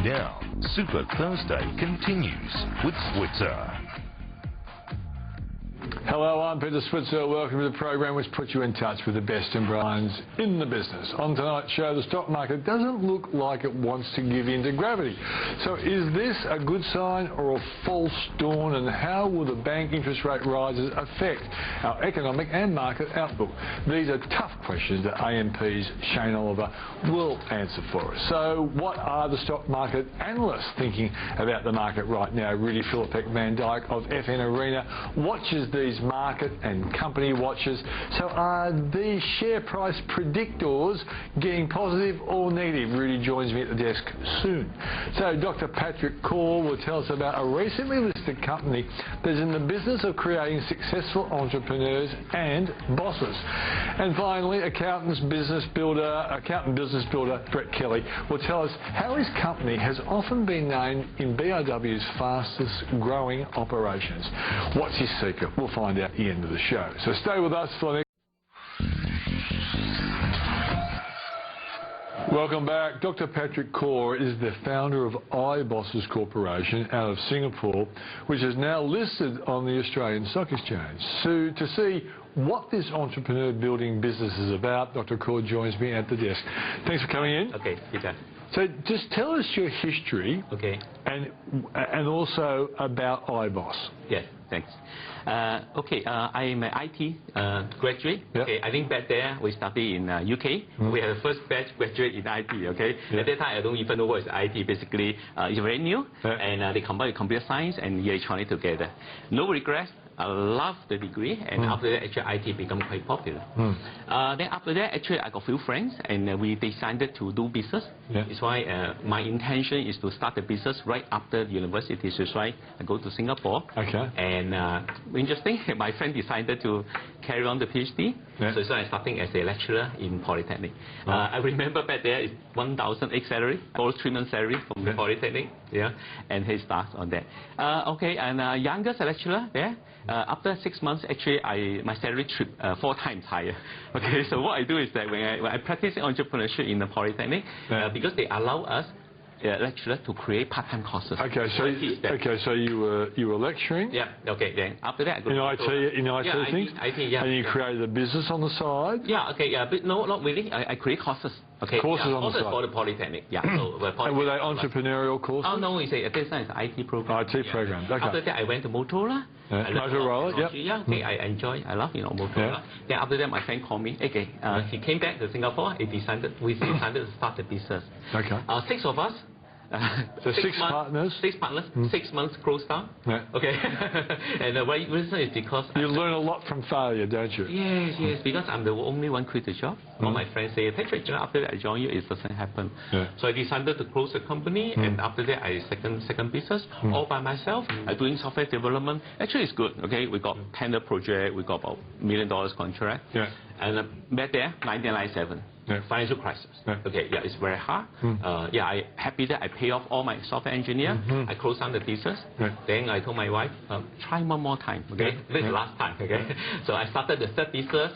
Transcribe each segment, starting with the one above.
Now, Super Thursday continues with Switzer. Hello, I'm Peter Switzer. Welcome to the program which puts you in touch with the best and brains in the business. On tonight's show, the stock market doesn't look like it wants to give in to gravity. So is this a good sign or a false dawn, and how will the bank interest rate rises affect our economic and market outlook? These are tough questions that AMP's Shane Oliver will answer for us. So what are the stock market analysts thinking about the market right now? Rudy Philip Van Dyke of FN Arena watches these market and company watches. So are these share price predictors getting positive or negative? Rudy joins me at the desk soon. So Dr. Patrick Khor will tell us about a recently listed company that's in the business of creating successful entrepreneurs and bosses. And finally, accountant business builder Brett Kelly will tell us how his company has often been named in BRW's fastest growing operations. What's his secret? We'll find out at the end of the show. So stay with us for the next. Welcome back. Dr. Patrick Khor is the founder of iBosses Corporation out of Singapore, which is now listed on the Australian Stock Exchange. So to see what this entrepreneur building business is about, Dr. Khor joins me at the desk. Thanks for coming in. Okay, Peter. So just tell us your history. Okay. And also about iBoss. Yes, thanks. I'm an IT graduate. Yep. Okay, I think back there we studied in UK. We had the first batch graduate in IT. Okay, yep. At that time I don't even know what is IT. Basically, it's very new, yep. And they combine computer science and electronics together. No regrets. I love the degree, and after that, actually, IT become quite popular. Then after that, actually, I got a few friends, and we decided to do business. Yeah. It's why my intention is to start the business right after the university. So that's why I go to Singapore. Okay. And interesting, my friend decided to carry on the PhD. Yeah. So that's why I starting as a lecturer in Polytechnic. I remember back there, it's 1,008 salary, or 3 months salary from the Polytechnic. Yeah, and he starts on that. And youngest lecturer there. After 6 months, actually, my salary tripped 4 times higher. Okay, so what I do is that when I practice entrepreneurship in the Polytechnic, because they allow us lecturer to create part-time courses. Okay, so you were lecturing. Yeah. Okay. Then after that, I go in IT things. IT, yeah. And you created a business on the side. Yeah. Okay. Yeah. But no, not really. I create courses. Okay. Courses on the side. For the Polytechnic. Yeah. So and were they entrepreneurial courses? Oh no, it's at this time it's IT program. IT program. Okay. After that, I went to Motorola. Motorola. Yep. Yeah. Okay. I love Motorola. Yeah. Then after that, my friend called me. Okay. He came back to Singapore. We decided to start the business. Okay. 6 of us. So 6 partners? 6 partners, 6 months closed down. Yeah. Okay. And the reason is because you learn a lot from failure, don't you? Yes, because I'm the only one quit the job. All my friends say, Patrick, after that I join you, it doesn't happen. Yeah. So I decided to close the company, and after that I second business, all by myself. I'm doing software development. Actually, it's good. Okay, we got tender project, we got about $1 million contract. Yeah. And back there, 1997. Yeah. Financial crisis. Yeah. Okay, yeah, it's very hard. I'm happy that I pay off all my software engineer. I closed down the business. Yeah. Then I told my wife, try one more time. Okay, this is the last time. Okay, so I started the third business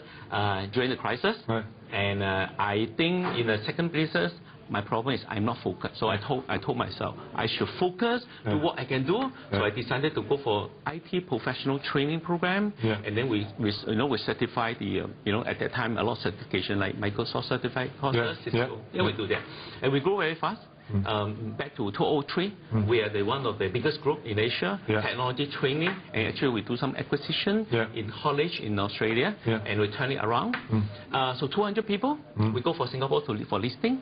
during the crisis. Right. And I think in the second business, my problem is I'm not focused. So I told myself I should focus to what I can do. So I decided to go for IT professional training program. And then we certify the at that time a lot of certification like Microsoft certified courses. We do that, and we grow very fast. Back to 2003, we are one of the biggest group in Asia, technology training, and actually we do some acquisition in college in Australia, and we turn it around. So 200 people, we go for Singapore for listing.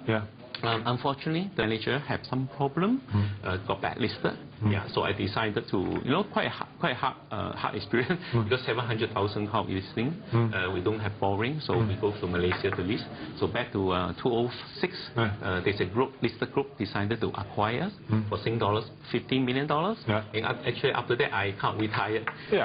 Unfortunately, the manager had some problem, got blacklisted. So I decided to, quite hard experience because 700,000 count listing. We don't have borrowing, so we go to Malaysia to list. So back to 2006, there's a listed group decided to acquire us for Sing$ 15 million. And actually after that I can't retire.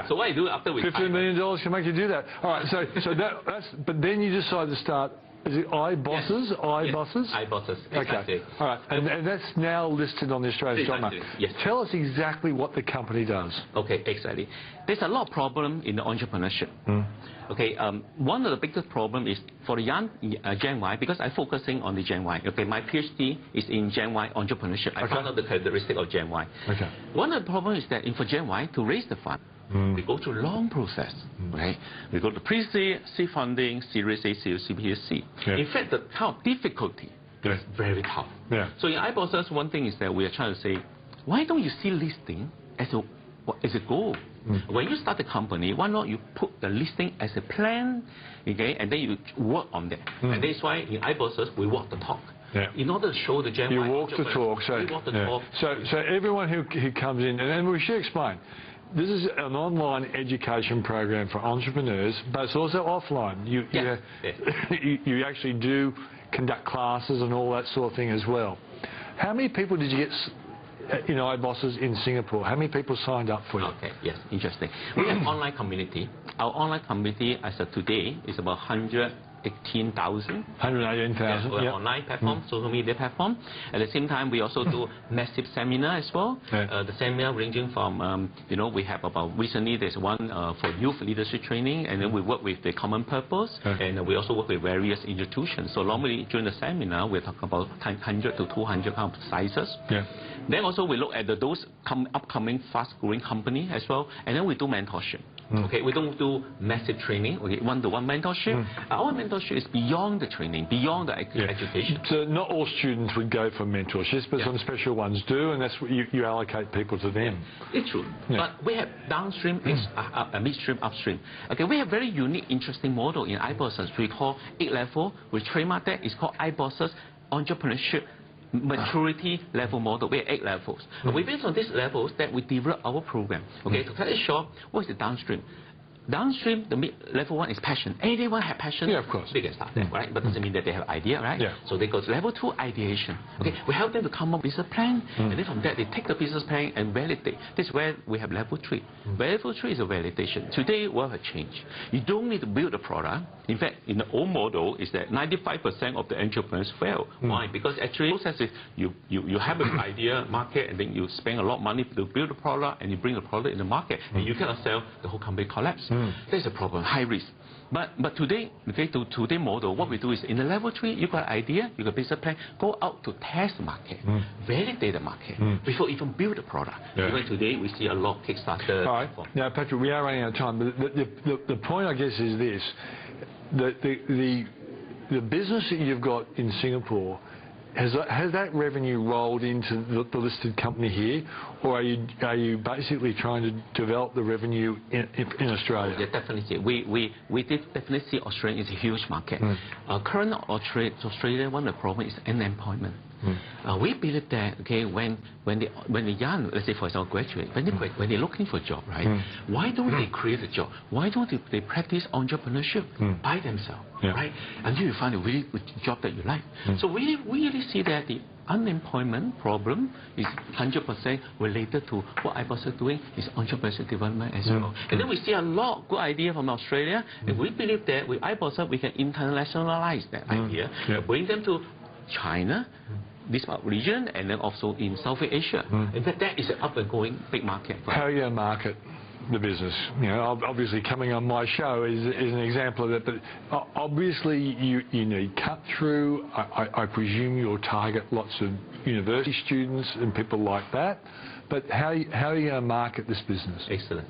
So what I do after we $15 million can make you do that. All right. So that's but then you decide to start Is it iBosses? Yes. iBosses? Yes, iBosses, exactly. Okay. All right. And that's now listed on the Australian stock market. Yes. Tell us exactly what the company does. Okay, exactly. There's a lot of problem in the entrepreneurship. Okay, one of the biggest problem is for the young Gen Y, because I'm focusing on the Gen Y. Okay, my PhD is in Gen Y entrepreneurship. I found out the characteristic of Gen Y. Okay. One of the problems is that for Gen Y to raise the fund, we go through long process. Right? We go to pre-seed, seed funding, Series A, Series B, C. Yeah. In fact, the kind of difficulty is very tough. Yeah. So in iBosses, one thing is that we are trying to say, why don't you see listing as a goal? When you start a company, why not you put the listing as a plan, okay, and then you work on that. And that's why in iBosses, we walk the talk. Yeah. In order to show the Gen Y, you walk the talk. So everyone who comes in, and we should explain, this is an online education program for entrepreneurs, but it's also offline. You actually do conduct classes and all that sort of thing as well. How many people did you get in iBosses in Singapore? How many people signed up for you? Okay, yes, interesting. We have online community. Our online community as of today is about 118,000. 118,000. Yeah, online platform, social media platform. At the same time, we also do massive seminar as well. The seminar ranging from, we have about, recently there's one for youth leadership training, and then we work with the Common Purpose, and we also work with various institutions. So normally during the seminar, we talk about 100 to 200 kind of sizes. Then also we look at those upcoming fast-growing company as well, and then we do mentorship. Okay, we don't do massive training. Okay, one-to-one mentorship. Our mentorship is beyond the training, beyond the education. So not all students would go for mentorships, but some special ones do, and that's what you allocate people to them. It's true. But we have downstream, midstream, upstream. Okay, we have very unique, interesting model in iBosses. We call 8 level. We trademark that. It's called iBosses Entrepreneurship Maturity Level Model. We have 8 levels. We based on these levels that we develop our program. Okay, to cut it short, what is the downstream? Downstream, the level 1 is passion. Anyone have passion? Yeah, of course. They can start there, right? But doesn't mean that they have idea, right? So they go to level 2, ideation. Okay, we help them to come up with a plan, and then from that they take the business plan and validate. This is where we have level 3. Level 3 is a validation. Today, what has changed? You don't need to build a product. In fact, in the old model, is that 95% of the entrepreneurs fail. Why? Because actually, the process is you have an idea, market, and then you spend a lot of money to build a product, and you bring a product in the market, and you cannot sell, the whole company collapse. That's a problem, high risk. But today, okay, to today model, what we do is in the level 3, you got an idea, you got business plan, go out to test the market, validate the market before even build a product. Even today, we see a lot of Kickstarter. All right. Now, Patrick, we are running out of time, but the point, I guess, is this: the business that you've got in Singapore, has that revenue rolled into the listed company here, or are you basically trying to develop the revenue in Australia? Yeah, definitely. We did definitely see Australia is a huge market. Current Australia, one of the problems is unemployment. We believe that when the young, let's say for example, graduate, when they're looking for a job, right? Why don't they create a job? Why don't they practice entrepreneurship by themselves, right? Until you find a really good job that you like. So we really see that the unemployment problem is 100% related to what iBosses are doing is entrepreneurship development as well. And then we see a lot of good idea from Australia, and we believe that with iBosses we can internationalize that idea, bring them to China, this region, and then also in Southeast Asia. In fact, that is an up and going big market. How are you going to market the business? Obviously coming on my show is an example of that, but obviously you need cut through. I presume you'll target lots of university students and people like that, but how are you going to market this business? Excellent.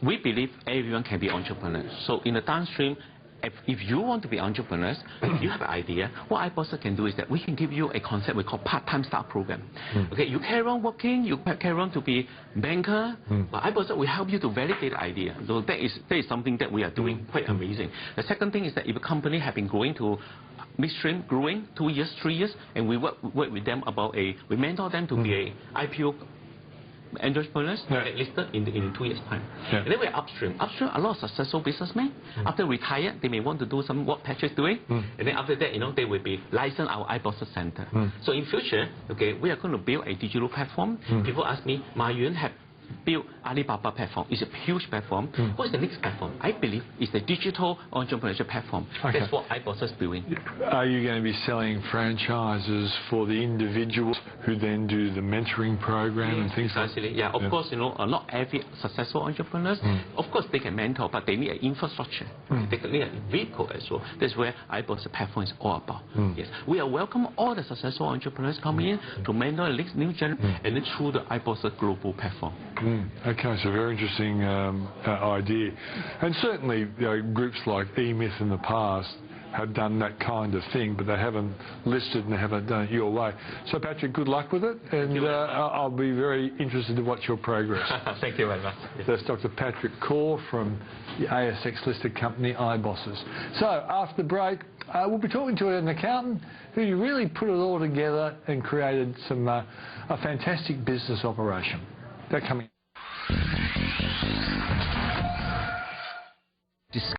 We believe everyone can be entrepreneurs. So in the downstream, if you want to be entrepreneurs, if you have an idea, what iBosses can do is that we can give you a concept we call part-time start program. Okay, you carry on working, you carry on to be banker, but iBosses will help you to validate the idea. So that is something that we are doing quite amazing. The second thing is that if a company has been growing to midstream, growing 2 years, 3 years, and we work with them we mentor them to be a IPO entrepreneurs listed in 2 years' time. And then we're upstream. Upstream, a lot of successful businessmen. After retire, they may want to do some what Patrick's doing. And then after that, they will be licensed our iBosses Center. So in future, okay, we are going to build a digital platform. People ask me, Ma Yun have built Alibaba platform. It's a huge platform. What's the next platform? I believe it's the digital entrepreneurship platform. Okay. That's what iBosses is building. Are you going to be selling franchises for the individuals who then do the mentoring program and things like that? Yeah, of course, not every successful entrepreneurs, of course, they can mentor, but they need an infrastructure. They need a vehicle as well. That's where iBosses platform is all about. Yes, we are welcome all the successful entrepreneurs coming in to mentor the next new generation, and then through the iBosses global platform. Okay, so very interesting idea. And certainly, groups like eMyth in the past have done that kind of thing, but they haven't listed and they haven't done it your way. So, Patrick, good luck with it, and I'll be very interested to watch your progress. Thank you very much. That's Dr. Patrick Khor from the ASX-listed company iBosses. So, after the break, we'll be talking to an accountant who really put it all together and created a fantastic business operation. They're coming.